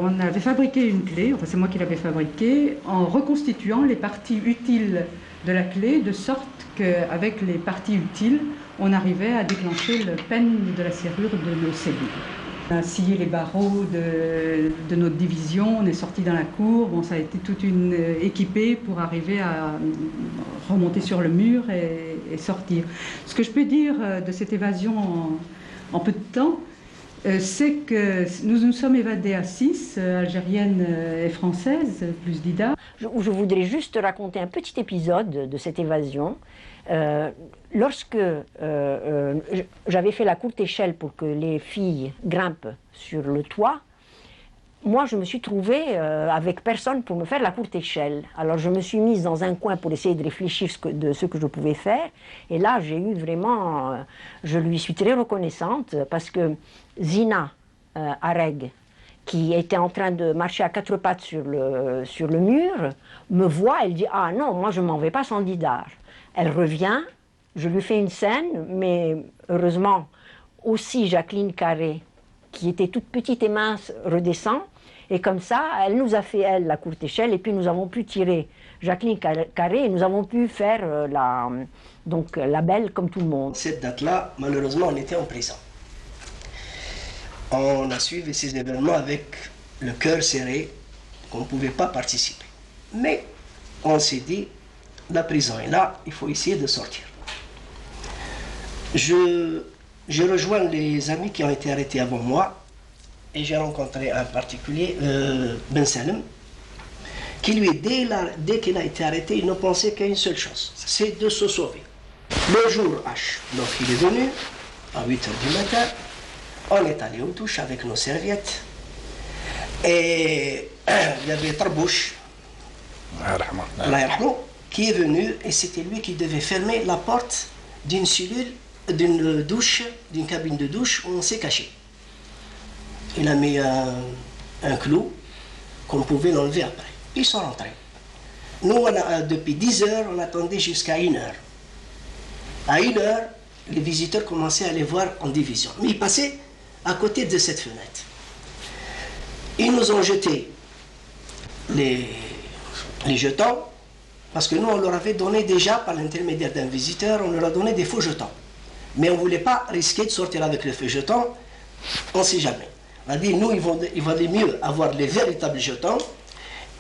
C: on avait fabriqué une clé, enfin c'est moi qui l'avais fabriquée, en reconstituant les parties utiles de la clé, de sorte qu'avec les parties utiles, on arrivait à déclencher le peigne de la serrure de nos cellules. On a scié les barreaux de notre division, on est sorti dans la cour, bon, ça a été toute une équipée pour arriver à remonter sur le mur et sortir. Ce que je peux dire de cette évasion en peu de temps, c'est que nous nous sommes évadés à 6, algériennes et françaises, plus Dida.
T: Je voudrais juste raconter un petit épisode de cette évasion. Lorsque j'avais fait la courte échelle pour que les filles grimpent sur le toit, moi je me suis trouvée avec personne pour me faire la courte échelle. Alors je me suis mise dans un coin pour essayer de réfléchir de ce que je pouvais faire. Et là j'ai eu vraiment, je lui suis très reconnaissante parce que Zina Areg, qui était en train de marcher à 4 pattes sur le mur, me voit, elle dit « Ah non, moi je m'en vais pas sans Didar ». Elle revient, je lui fais une scène, mais heureusement aussi Jacqueline Carré, qui était toute petite et mince, redescend. Et comme ça, elle nous a fait, elle, la courte échelle, et puis nous avons pu tirer Jacqueline Carré, et nous avons pu faire la belle comme tout le monde.
U: Cette date-là, malheureusement, on était en prison. On a suivi ces événements avec le cœur serré, qu'on ne pouvait pas participer. Mais on s'est dit, la prison est là, il faut essayer de sortir. Je rejoins les amis qui ont été arrêtés avant moi, et j'ai rencontré un particulier, Ben Salem, qui lui, dès qu'il a été arrêté, il ne pensait qu'à une seule chose, c'est de se sauver. Le jour H, lorsqu'il est venu, à 8 h du matin, on est allé aux douches avec nos serviettes, et il y avait Tarbouche, qui est venu, et c'était lui qui devait fermer la porte d'une cellule, d'une douche, d'une cabine de douche où on s'est caché. Il a mis un clou qu'on pouvait l'enlever après. Ils sont rentrés. Nous, depuis 10 heures, on attendait jusqu'à 1 heure. À 1 heure, les visiteurs commençaient à les voir en division. Mais ils passaient à côté de cette fenêtre. Ils nous ont jeté les jetons, parce que nous, on leur avait donné déjà, par l'intermédiaire d'un visiteur, on leur a donné des faux jetons. Mais on ne voulait pas risquer de sortir avec les faux jetons, on ne sait jamais. On a dit, nous, il valait mieux avoir les véritables jetons,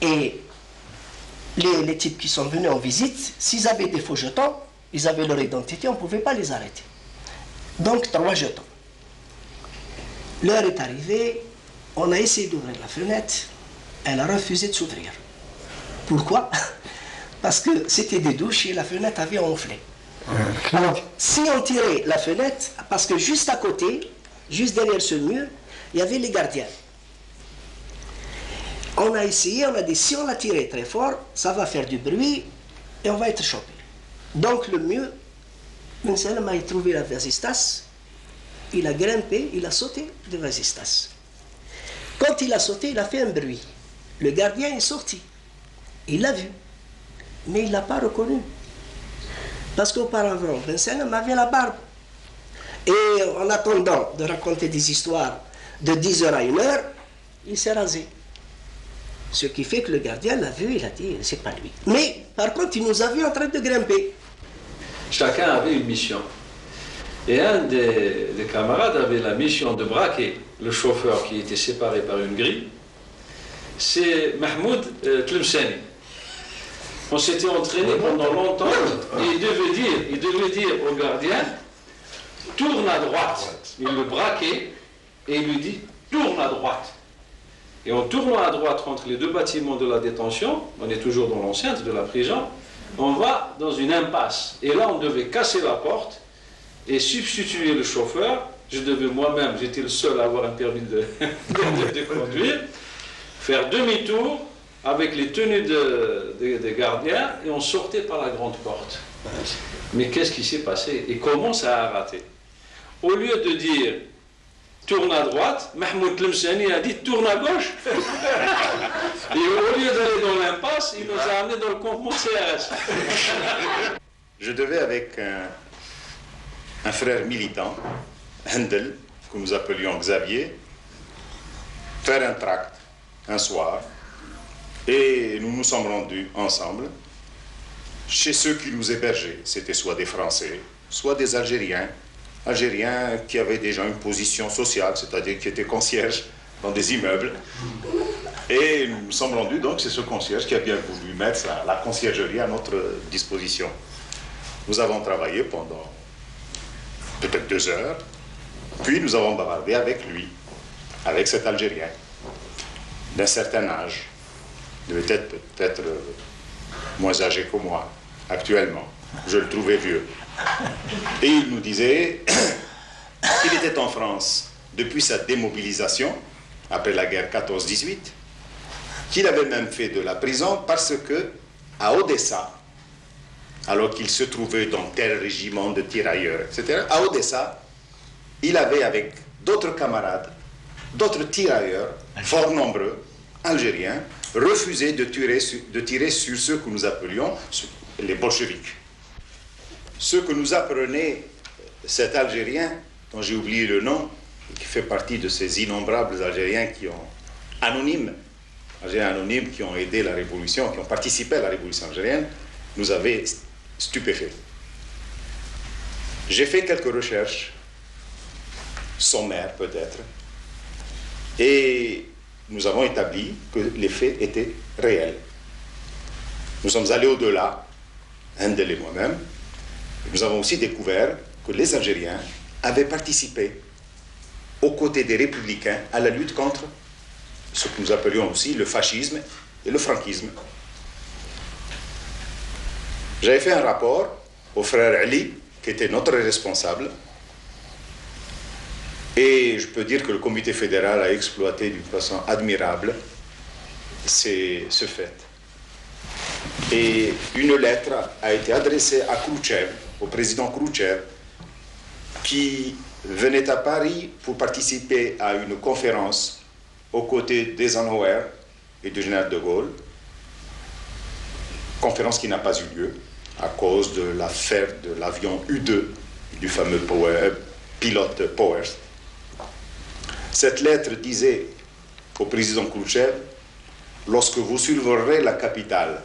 U: et les types qui sont venus en visite, s'ils avaient des faux jetons, ils avaient leur identité, on ne pouvait pas les arrêter. Donc, 3 jetons. L'heure est arrivée, on a essayé d'ouvrir la fenêtre, elle a refusé de s'ouvrir. Pourquoi? Parce que c'était des douches et la fenêtre avait enflé. Alors, si on tirait la fenêtre, parce que juste à côté, juste derrière ce mur, il y avait les gardiens. On a essayé, on a dit, si on la tirait très fort, ça va faire du bruit et on va être chopé. Donc le mieux, Ben Salem a trouvé la vasistas, il a grimpé, il a sauté de vasistas. Quand il a sauté, il a fait un bruit. Le gardien est sorti. Il l'a vu, mais il ne l'a pas reconnu. Parce qu'auparavant, Ben Salem avait la barbe. Et en attendant de raconter des histoires de 10 heures à 1 heure, il s'est rasé. Ce qui fait que le gardien l'a vu, il a dit, c'est pas lui. Mais par contre, il nous a vu en train de grimper.
V: Chacun avait une mission. Et un des camarades avait la mission de braquer le chauffeur qui était séparé par une grille. C'est Mahmoud Tlemceni. On s'était entraîné pendant longtemps et il devait dire au gardien, tourne à droite. Il le braquait et il lui dit, tourne à droite. Et en tournant à droite entre les 2 bâtiments de la détention, on est toujours dans l'enceinte de la prison, on va dans une impasse. Et là, on devait casser la porte et substituer le chauffeur. Je devais moi-même, j'étais le seul à avoir un permis de conduire, faire demi-tour avec les tenues des gardiens et on sortait par la grande porte. Mais qu'est-ce qui s'est passé et comment ça a raté? Au lieu de dire tourne à droite, Mahmoud Tlemceni a dit tourne à gauche. Et au lieu d'aller dans l'impasse, il nous a amenés dans le campement CRS.
M: Je devais avec un frère militant, Handel, que nous appelions Xavier, faire un tract un soir. Et nous nous sommes rendus ensemble chez ceux qui nous hébergeaient. C'était soit des Français, soit des Algériens qui avaient déjà une position sociale, c'est-à-dire qui étaient concierges dans des immeubles. Et nous nous sommes rendus, donc c'est ce concierge qui a bien voulu mettre la conciergerie à notre disposition. Nous avons travaillé pendant peut-être 2 heures.
E: Puis nous avons bavardé avec lui, avec cet Algérien, d'un certain âge, il devait être peut-être moins âgé que moi, actuellement. Je le trouvais vieux. Et il nous disait qu'il était en France depuis sa démobilisation, après la guerre 14-18, qu'il avait même fait de la prison parce que, à Odessa, alors qu'il se trouvait dans tel régiment de tirailleurs, etc., à Odessa, il avait, avec d'autres camarades, d'autres tirailleurs, fort nombreux, algériens, refusé de tirer sur ceux que nous appelions les bolcheviks. Ce que nous apprenait cet Algérien, dont j'ai oublié le nom, et qui fait partie de ces innombrables Algériens anonymes qui ont aidé la révolution, qui ont participé à la révolution algérienne, nous avait stupéfaits. J'ai fait quelques recherches, sommaires peut-être, et nous avons établi que les faits étaient réels. Nous sommes allés au-delà, Handel et moi-même. Nous avons aussi découvert que les Algériens avaient participé aux côtés des républicains à la lutte contre ce que nous appelions aussi le fascisme et le franquisme. J'avais fait un rapport au frère Ali, qui était notre responsable, et je peux dire que le comité fédéral a exploité d'une façon admirable ce fait. Et une lettre a été adressée à Khrouchtchev, au président Khrouchtchev, qui venait à Paris pour participer à une conférence aux côtés d'Eisenhower et du général de Gaulle, conférence qui n'a pas eu lieu à cause de l'affaire de l'avion U-2 du fameux pilote Powers. Cette lettre disait au président Khrouchtchev, lorsque vous survolerez la capitale,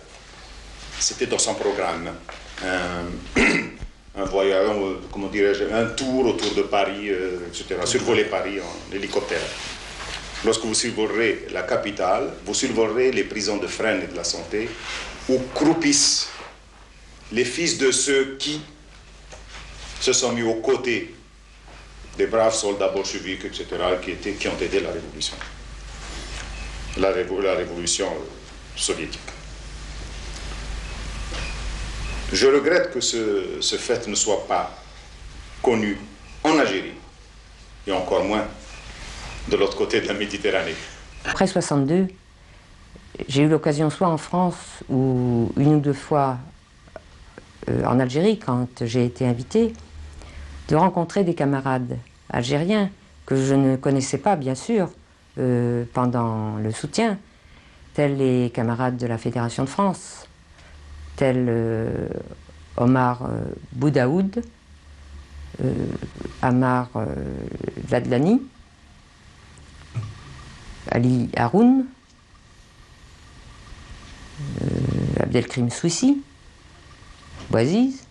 E: c'était dans son programme, un voyage, comment dirais-je, un tour autour de Paris, etc., survoler Paris en hélicoptère. Lorsque vous survolerez la capitale, vous survolerez les prisons de Fresnes et de la Santé, où croupissent les fils de ceux qui se sont mis aux côtés des braves soldats bolcheviques, etc., qui ont aidé la révolution. La révolution soviétique. Je regrette que ce fait ne soit pas connu en Algérie, et encore moins de l'autre côté de la Méditerranée.
T: Après 62, j'ai eu l'occasion, soit en France ou une ou deux fois en Algérie, quand j'ai été invitée, de rencontrer des camarades algériens que je ne connaissais pas, bien sûr, pendant le soutien, tels les camarades de la Fédération de France, tels Omar Boudaoud, Ammar Ladlani, Ali Haroun, Abdelkrim Souissi, Bouaziz,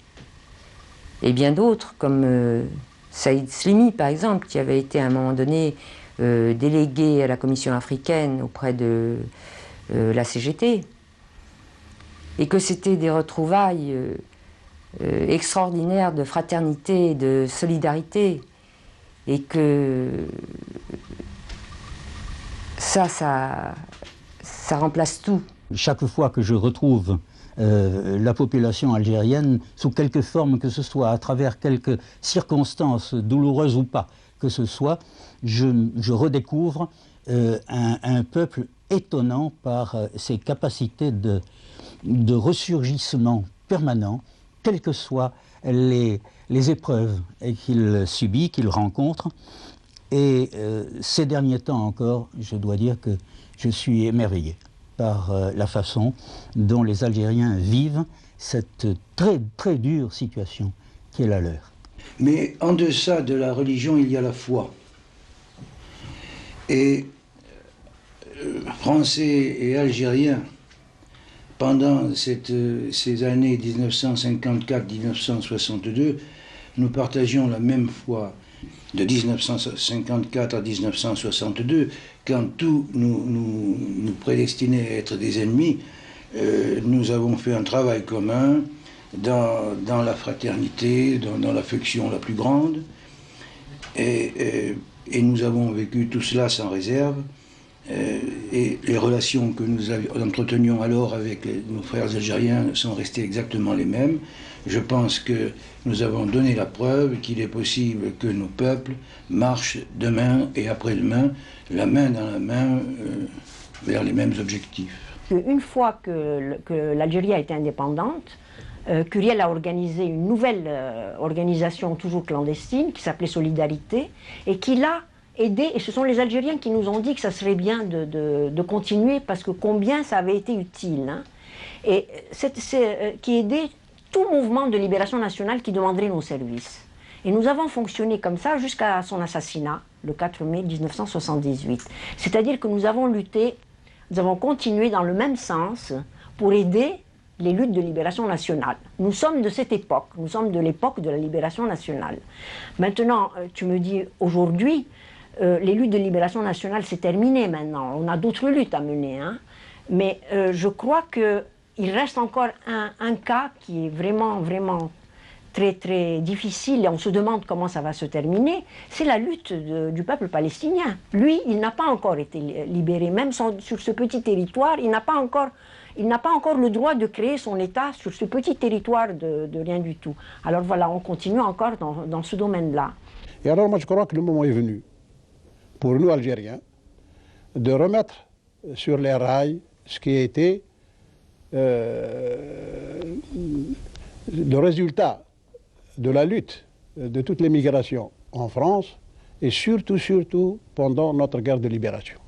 T: et bien d'autres, comme Saïd Slimi, par exemple, qui avait été à un moment donné délégué à la Commission africaine auprès de la CGT, et que c'était des retrouvailles extraordinaires de fraternité, de solidarité, et que ça remplace tout.
R: Chaque fois que je retrouve la population algérienne, sous quelque forme que ce soit, à travers quelques circonstances douloureuses ou pas que ce soit, je redécouvre un peuple étonnant par ses capacités de ressurgissement permanent, quelles que soient les épreuves qu'il subit, qu'il rencontre. Et ces derniers temps encore, je dois dire que je suis émerveillé par la façon dont les Algériens vivent cette très, très dure situation qui est la leur.
G: Mais en deçà de la religion, il y a la foi. Et Français et Algériens, pendant ces années 1954-1962, nous partagions la même foi. De 1954 à 1962, quand tout nous prédestinait à être des ennemis, nous avons fait un travail commun dans la fraternité, dans l'affection la plus grande. Et nous avons vécu tout cela sans réserve. Et les relations que nous entretenions alors avec nos frères algériens sont restées exactement les mêmes. Je pense que nous avons donné la preuve qu'il est possible que nos peuples marchent demain et après-demain, la main dans la main, vers les mêmes objectifs.
T: Une fois que l'Algérie a été indépendante, Curiel a organisé une nouvelle organisation toujours clandestine qui s'appelait Solidarité et qui l'a aidé, et ce sont les Algériens qui nous ont dit que ça serait bien de continuer parce que combien ça avait été utile. Hein. Et qui aidait tout mouvement de libération nationale qui demanderait nos services. Et nous avons fonctionné comme ça jusqu'à son assassinat, le 4 mai 1978. C'est-à-dire que nous avons lutté, nous avons continué dans le même sens pour aider les luttes de libération nationale. Nous sommes de cette époque, nous sommes de l'époque de la libération nationale. Maintenant, tu me dis, aujourd'hui, les luttes de libération nationale, c'est terminé maintenant. On a d'autres luttes à mener. Hein. Mais je crois qu'il reste encore un cas qui est vraiment, vraiment très, très difficile et on se demande comment ça va se terminer. C'est la lutte du peuple palestinien. Lui, il n'a pas encore été libéré. Même sur ce petit territoire, il n'a pas encore le droit de créer son État sur ce petit territoire de rien du tout. Alors voilà, on continue encore dans ce domaine-là.
A: Et alors moi je crois que le moment est venu pour nous Algériens de remettre sur les rails ce qui a été le résultat de la lutte de toutes les migrations en France et surtout pendant notre guerre de libération.